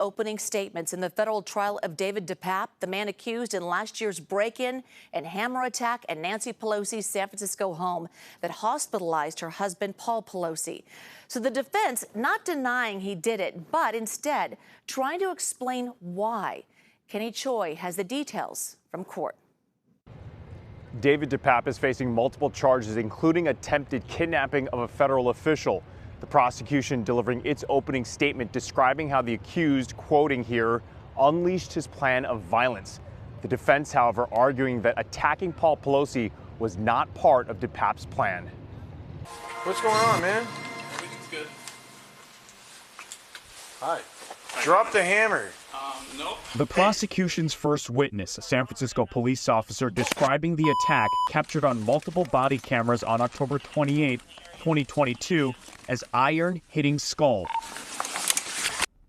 opening statements in the federal trial of David DePape, the man accused in last year's break-in and hammer attack at Nancy Pelosi's San Francisco home that hospitalized her husband, Paul Pelosi. So the defense not denying he did it, but instead trying to explain why. Kenny Choi has the details from court. David DePape is facing multiple charges, including attempted kidnapping of a federal official. The prosecution delivering its opening statement describing how the accused, quoting here, unleashed his plan of violence. The defense, however, arguing that attacking Paul Pelosi was not part of DePape's plan. What's going on, man? Everything's good. Hi. Drop the hammer. Nope. The prosecution's first witness, a San Francisco police officer describing the attack captured on multiple body cameras on October 28, 2022, as iron hitting skull.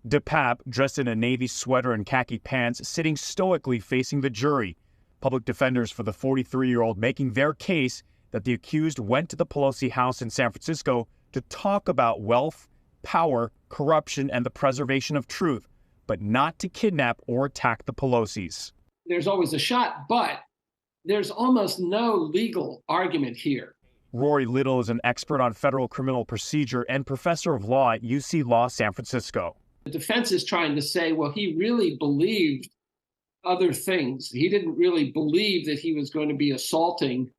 DePape, dressed in a navy sweater and khaki pants, sitting stoically facing the jury. Public defenders for the 43-year-old making their case that the accused went to the Pelosi house in San Francisco to talk about wealth, power, corruption, and the preservation of truth, but not to kidnap or attack the Pelosi's. There's always a shot, but there's almost no legal argument here. Rory Little is an expert on federal criminal procedure and professor of law at UC Law San Francisco. The defense is trying to say, well, he really believed other things. He didn't really believe that he was going to be assaulting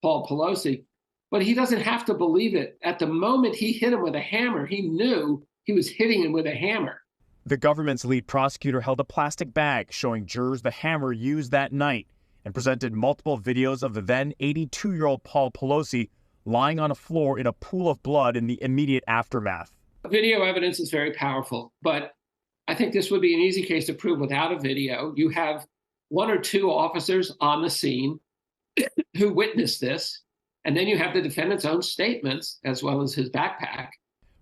Paul Pelosi, but he doesn't have to believe it. At the moment he hit him with a hammer, he knew he was hitting him with a hammer. The government's lead prosecutor held a plastic bag showing jurors the hammer used that night and presented multiple videos of the then 82-year-old Paul Pelosi lying on a floor in a pool of blood in the immediate aftermath. Video evidence is very powerful, but I think this would be an easy case to prove without a video. You have one or two officers on the scene who witnessed this, and then you have the defendant's own statements as well as his backpack.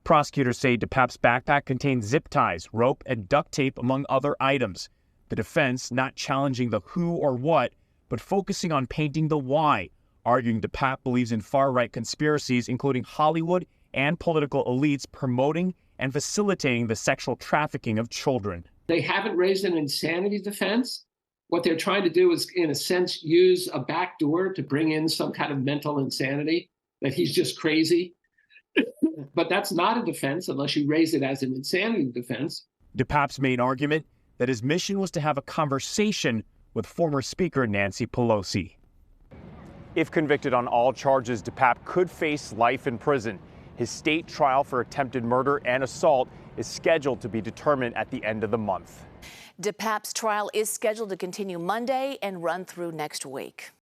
Prosecutors say DePape's backpack contained zip ties, rope, and duct tape, among other items. The defense not challenging the who or what, but focusing on painting the why, arguing DePape believes in far-right conspiracies, including Hollywood and political elites promoting and facilitating the sexual trafficking of children. They haven't raised an insanity defense. What they're trying to do is, in a sense, use a backdoor to bring in some kind of mental insanity, that he's just crazy. But that's not a defense unless you raise it as an insanity defense. DePape's main argument that his mission was to have a conversation with former Speaker Nancy Pelosi. If convicted on all charges, DePape could face life in prison. His state trial for attempted murder and assault is scheduled to be determined at the end of the month. DePape's trial is scheduled to continue Monday and run through next week.